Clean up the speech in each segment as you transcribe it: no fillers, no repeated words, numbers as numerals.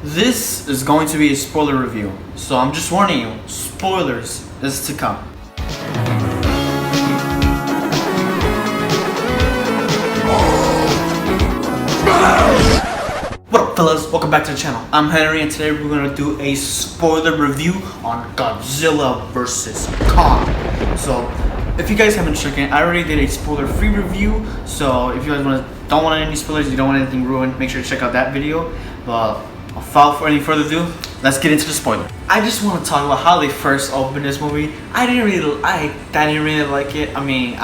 This is going to be a spoiler review, so I'm just warning you, spoilers is to come. What up fellas, welcome back to the channel. I'm Henry and today we're going to do a spoiler review on Godzilla vs. Kong. So, if you guys haven't checked it, I already did a spoiler free review, so if you guys don't want any spoilers, you don't want anything ruined, make sure to check out that video. But without any further ado, let's get into the spoiler. I just want to talk about how they first opened this movie. I didn't really like it. I mean,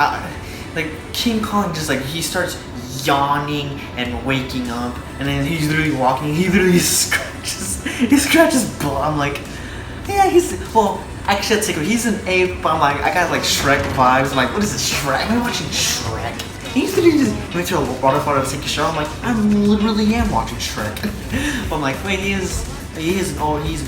like King Kong just like he starts yawning and waking up, and then he's literally walking. He literally scratches butt. I'm like, yeah, actually, I'd take him. He's an ape, but I'm like, I got like Shrek vibes. I'm like, what is this, Shrek? Am I watching Shrek? He's literally just went to a waterfall to take a shower. I'm like, I literally am watching Shrek. But I'm like, wait, he's an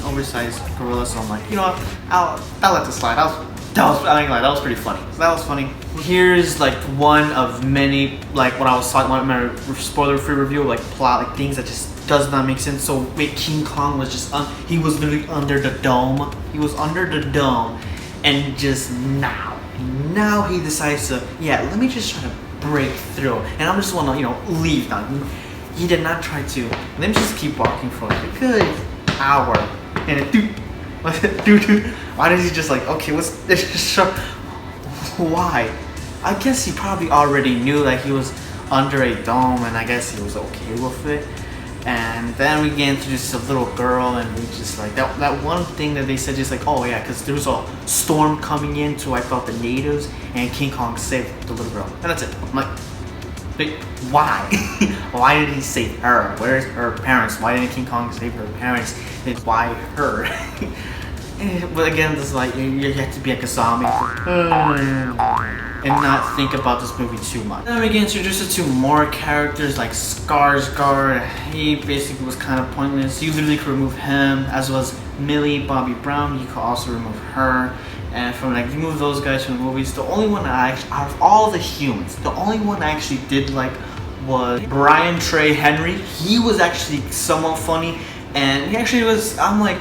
oversized gorilla. So I'm like, you know what? I'll let this slide. That was pretty funny. So that was funny. Here's like one of many, like what I was talking about in my spoiler-free review, like plot, like things that just does not make sense. So wait, King Kong was just he was literally under the dome. He was under the dome, and just now he decides to, yeah, let me just try to break through, and I'm just wanna, leave now. He did not try to. Let me just keep walking for like a good hour, and why does he just like, okay, what's this? Why? I guess he probably already knew that he was under a dome, and I guess he was okay with it. And then we get introduced to a little girl, and we just like that one thing that they said, just like, oh yeah, because there was a storm coming in to wipe out the natives, and King Kong saved the little girl, and that's it. I'm like, wait, why? Why did he save her? Where's her parents? Why didn't King Kong save her parents? And why her? But again, this is like, you have to be like a zombie and not think about this movie too much. Then we get introduced to more characters like Skarsgård. He basically was kind of pointless. You literally could remove him, as well as Millie Bobby Brown. You could also remove her. And from like, you move those guys from the movies. The only one I actually, out of all the humans, the only one I actually did like was Brian Trey Henry. He was actually somewhat funny, and he actually was. I'm like,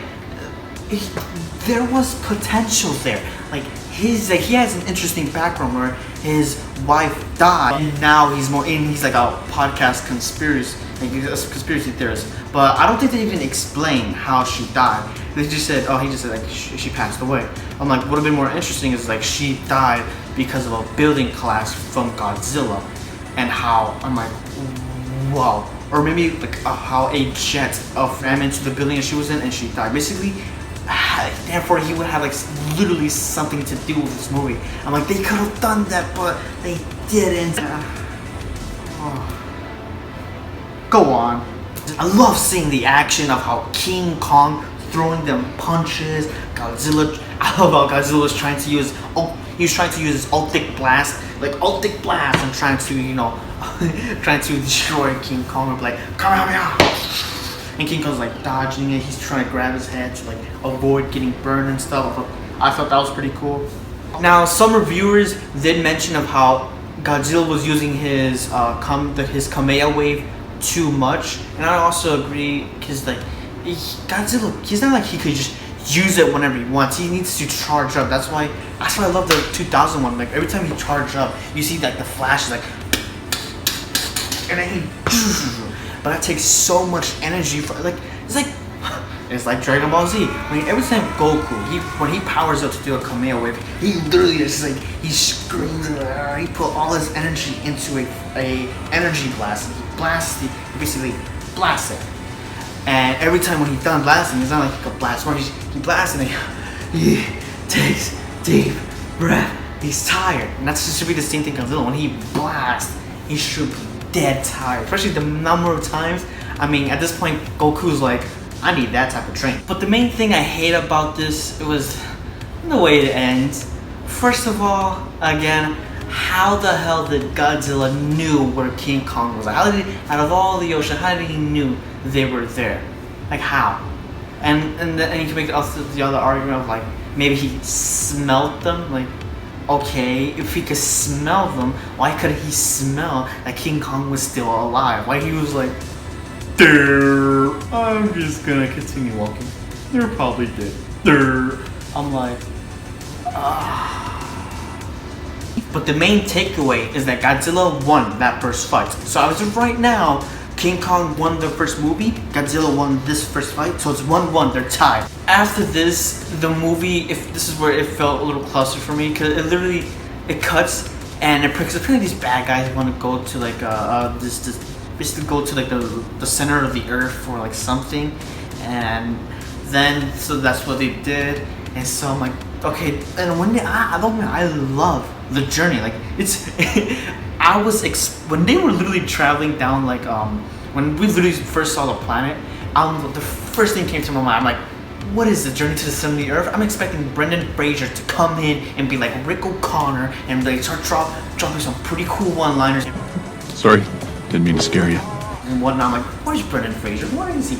there was potential there. Like he has an interesting background where his wife died, and now he's like a podcast conspiracy, like he's a conspiracy theorist. But I don't think they even explain how she died. They just said, oh, he just said like she passed away. I'm like, what would have been more interesting is like she died because of a building collapse from Godzilla, and how I'm like, wow. Or maybe like how a jet ran into the building that she was in and she died. Basically, therefore he would have like literally something to do with this movie. I'm like, they could have done that, but they didn't. Go on. I love seeing the action of how King Kong throwing them punches. Godzilla, I love how Godzilla was trying to use, he was trying to use his ultic blast, and trying to, trying to destroy King Kong. And like, come here. And King Kong's like dodging it. He's trying to grab his head to like avoid getting burned and stuff. I thought that was pretty cool. Now, some reviewers did mention of how Godzilla was using his Kamea wave too much, and I also agree, because like Godzilla, he's not like he could just use it whenever he wants. He needs to charge up. That's why I love the 2001. Like every time he charged up, you see like the flashes, like, and then he. But that takes so much energy for it's like Dragon Ball Z. I mean, every time Goku, when he powers up to do a Kamea wave, he literally is like, he screams, he put all his energy into a energy blast. He basically blasts it. And every time when he's done blasting, it's not like he could blast more. He blasts and he takes deep breath. He's tired, and that's should be the same thing Godzilla. When he blasts, he should be dead tired, especially the number of times. I mean, at this point, Goku's like, I need that type of training. But the main thing I hate about this, it was the way it ends. First of all, again, how the hell did Godzilla knew where King Kong was? How did he, out of all the ocean, how did he knew they were there? Like how? And you can make also the other argument of like, maybe he smelled them, like, okay, if he could smell them, why couldn't he smell that King Kong was still alive? Why he was like, I'm just gonna continue walking. They're probably dead. I'm like, But the main takeaway is that Godzilla won that first fight. So as of right now, King Kong won the first movie, Godzilla won this first fight, so it's 1-1, they're tied. After this, the movie, if this is where it felt a little closer for me, because it literally, it cuts, and apparently these bad guys want to go to like, basically go to like the center of the earth for like something, and then, so that's what they did, and so I'm like, okay, and when I love the journey, like, it's, when they were literally traveling down, like, when we literally first saw the planet, the first thing came to my mind, I'm like, what is the journey to the center of the earth? I'm expecting Brendan Fraser to come in and be like Rick O'Connor and like start dropping some pretty cool one-liners. Sorry, didn't mean to scare you. And whatnot. I'm like, where's Brendan Fraser? Where is he?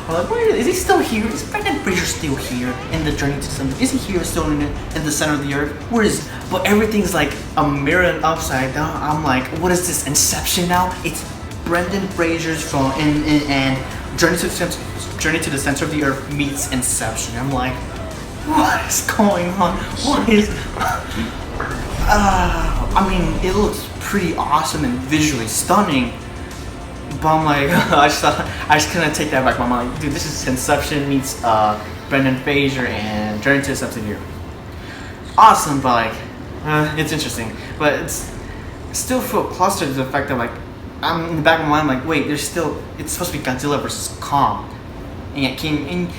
I'm like, is he still here? Is Brendan Fraser still here in the journey to the center? Is he here still in the center of the earth? Where is? But everything's like a mirror and upside down. I'm like, what is this? Inception now? It's Brendan Fraser's from and Journey to the Center of the Earth meets Inception. I'm like, what is going on? What is? I mean, it looks pretty awesome and visually stunning. But I'm like, I just couldn't take that back. I'm like, dude, this is Inception meets Brendan Fraser and Journey to the Center of the Earth. Awesome, but like, it's interesting. But it's still feel clustered to the fact that like, I'm in the back of my mind like, wait, it's supposed to be Godzilla versus Kong. And it came in.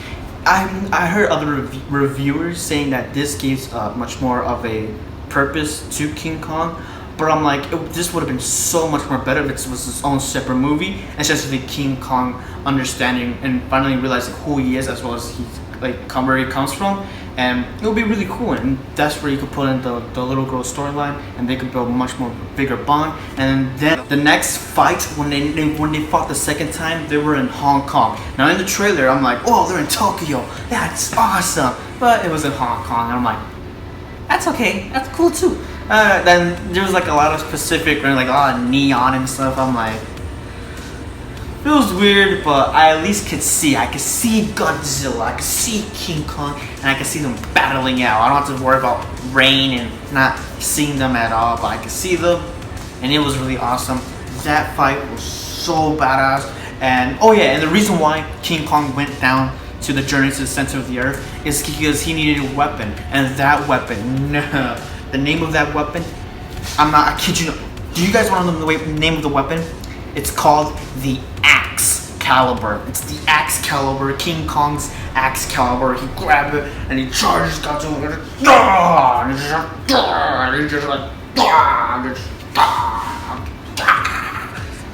I heard other reviewers saying that this gives much more of a purpose to King Kong, but I'm like, this would have been so much more better if it was its own separate movie, and especially King Kong understanding and finally realizing who he is as well as where he comes from, and it would be really cool. And that's where you could put in the little girl storyline, and they could build a much more bigger bond. And then the next fight, when they fought the second time, they were in Hong Kong. Now in the trailer, I'm like, oh, they're in Tokyo. That's awesome. But it was in Hong Kong, and I'm like, that's okay. That's cool too. Then there was like a lot of specific, like a lot of neon and stuff. I'm like, it was weird, but I at least could see. I could see Godzilla, I could see King Kong, and I could see them battling out. I don't have to worry about rain and not seeing them at all, but I could see them, and it was really awesome. That fight was so badass. And oh yeah, and the reason why King Kong went down to the journey to the center of the earth is because he needed a weapon, and that weapon, no, the name of that weapon, I kid you not. Do you guys want to know the name of the weapon? It's called the Axe Caliber. It's the Axe Caliber, King Kong's Axe Caliber. He grabbed it and he charges Godzilla.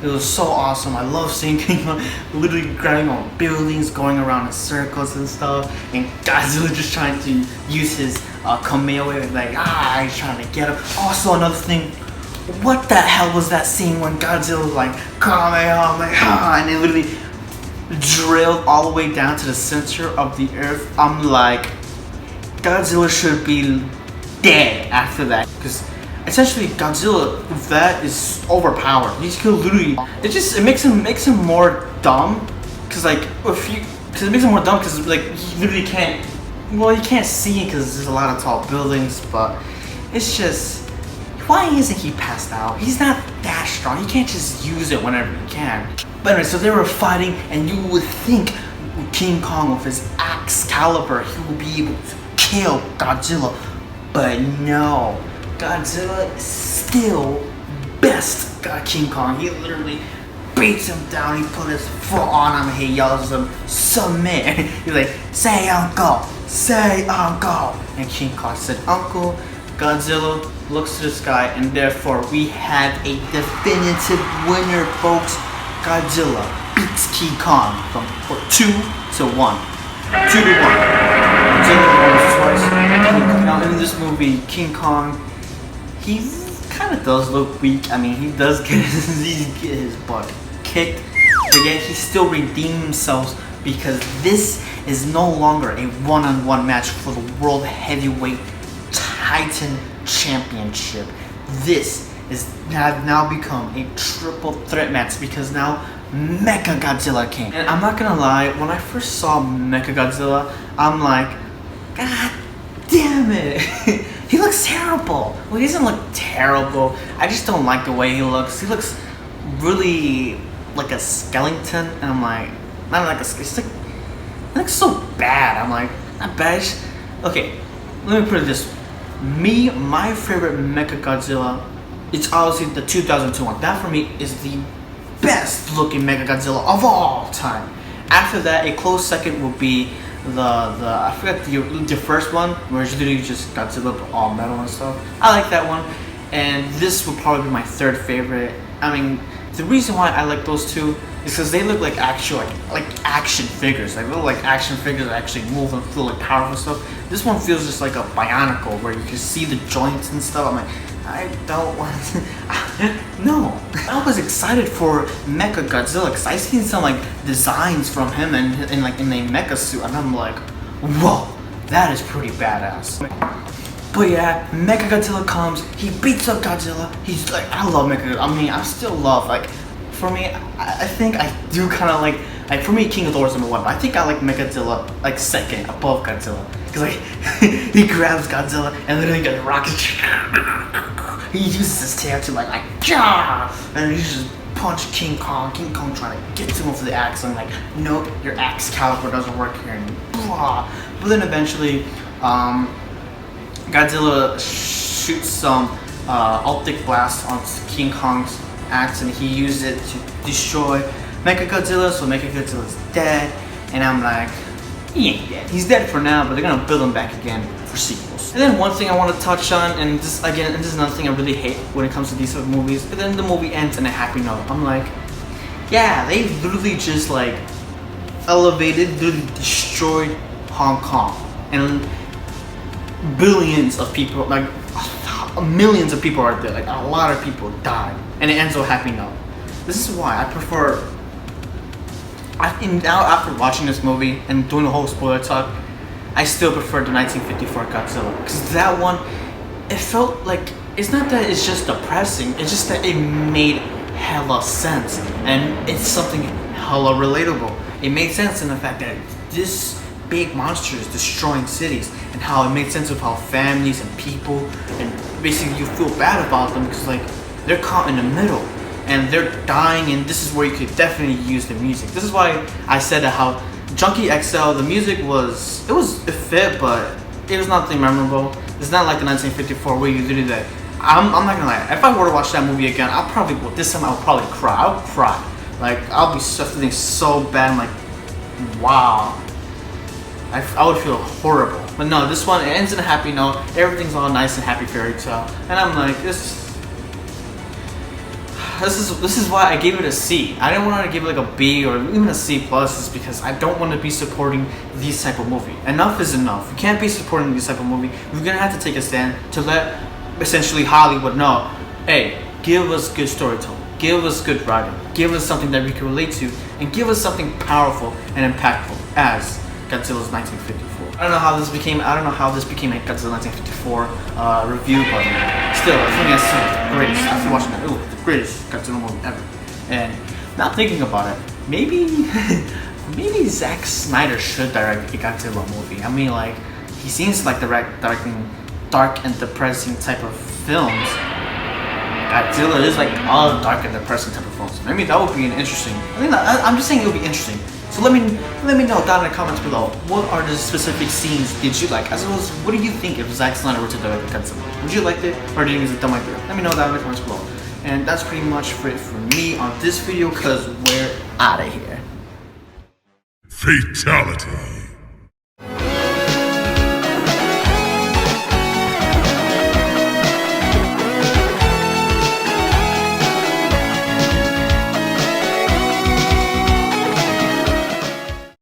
It was so awesome. I love seeing King Kong literally grabbing on buildings, going around in circles and stuff, and Godzilla just trying to use his Kamehameha, like, he's trying to get him. Also, another thing, what the hell was that scene when Godzilla was like, Kamehameha, and it literally drilled all the way down to the center of the earth? I'm like, Godzilla should be dead after that, because essentially Godzilla, that is overpowered. He could literally, it makes him more dumb, because like, it makes him more dumb because like, he literally can't, well, you can't see because there's a lot of tall buildings, but it's just, why isn't he passed out? He's not that strong. He can't just use it whenever he can. But anyway, so they were fighting, and you would think King Kong with his Axe Caliber, he would be able to kill Godzilla, but no. Godzilla is still best King Kong. He literally beats him down. He put his foot on him. He yells at him, submit. He's like, say uncle, say uncle. And King Kong said uncle. Godzilla looks to the sky, and therefore we have a definitive winner, folks. Godzilla beats King Kong for 2-1. 2-1. Godzilla wins twice. Now in this movie, King Kong, he kind of does look weak. I mean, he does get his butt kicked, but yet he still redeemed himself, because this is no longer a one-on-one match for the World Heavyweight Titan Championship. This has now become a triple threat match, because now Mecha Godzilla came. And I'm not gonna lie, when I first saw Mecha Godzilla, I'm like, God damn it. He looks terrible. Well, he doesn't look terrible. I just don't like the way he looks. He looks really like a skeleton, and I'm like, not like a skeleton. He looks so bad. I'm like, not bad. Okay, let me put it this way. My favorite Mecha Godzilla, it's obviously the 2002 one. That for me is the best looking Mecha Godzilla of all time. After that, a close second will be the I forgot the first one, where it's literally just Godzilla but all metal and stuff. I like that one, and this would probably be my third favorite. I mean, the reason why I like those two is because they look like actual like action figures. Like little like action figures that actually move and feel like powerful stuff. This one feels just like a bionicle where you can see the joints and stuff. I'm like, I don't want to. No. I was excited for Mecha Godzilla because I seen some like designs from him in like in a mecha suit, and I'm like, whoa, that is pretty badass. But yeah, Mecha Godzilla comes, he beats up Godzilla. He's like, I love Mecha. I mean, I still love, like, for me, I think I do kind of like for me, King of Thor is number one, but I think I like Mecha Godzilla like second above Godzilla. Because like, he grabs Godzilla and literally gets rockets. He uses his tail to like, and he just punch King Kong. King Kong trying to get to him with the axe, and like, nope, your axe caliber doesn't work here, and blah. But then eventually, Godzilla shoots some optic blast on King Kong's axe, and he uses it to destroy Mechagodzilla. So Mechagodzilla's dead, and I'm like, he ain't dead. He's dead for now, but they're gonna build him back again for sequels. And then one thing I want to touch on, and this is another thing I really hate when it comes to these sort of movies. But then the movie ends on a happy note. I'm like, yeah, they literally just like literally destroyed Hong Kong, and billions of people, like millions of people are there, like a lot of people died, and it ends on a happy note. This is why I prefer, now after watching this movie and doing the whole spoiler talk, I still prefer the 1954 Godzilla, because that one, it felt like, it's not that it's just depressing, it's just that it made hella sense, and it's something hella relatable. It made sense in the fact that this big monster is destroying cities, and how it made sense of how families and people, and basically you feel bad about them because like they're caught in the middle and they're dying, and this is where you could definitely use the music. This is why I said that how Junkie XL, the music it fit, but it was nothing memorable. It's not like the 1954 where you did that. I'm not gonna lie, if I were to watch that movie again, this time I'll probably cry. I'll cry. Like I'll be feeling so bad. I'm like, wow. I would feel horrible. But no, this one, it ends in a happy note. Everything's all nice and happy fairy tale. And I'm like, this is why I gave it a C. I didn't want to give it like a B or even a C plus, is because I don't want to be supporting these type of movie. Enough is enough. You can't be supporting these type of movie. We're gonna have to take a stand to let essentially Hollywood know, hey, give us good storytelling, give us good writing, give us something that we can relate to, and give us something powerful and impactful as Godzilla's 1954. I don't know how this became a Godzilla 1954 review, but still, I think that's the greatest. After watching that, the greatest Godzilla movie ever. And now thinking about it, maybe Zack Snyder should direct a Godzilla movie. I mean, like, he seems like directing dark and depressing type of films. Godzilla is like all dark and depressing type of films. Maybe that would be an interesting. I'm just saying it would be interesting. So let me know down in the comments below, what are the specific scenes did you like? As well as, what do you think if Zack Snyder were to direct Godzilla? Would you like it, or do you think it's a dumb idea? Let me know down in the comments below. And that's pretty much it for me on this video, because we're out of here. Fatality.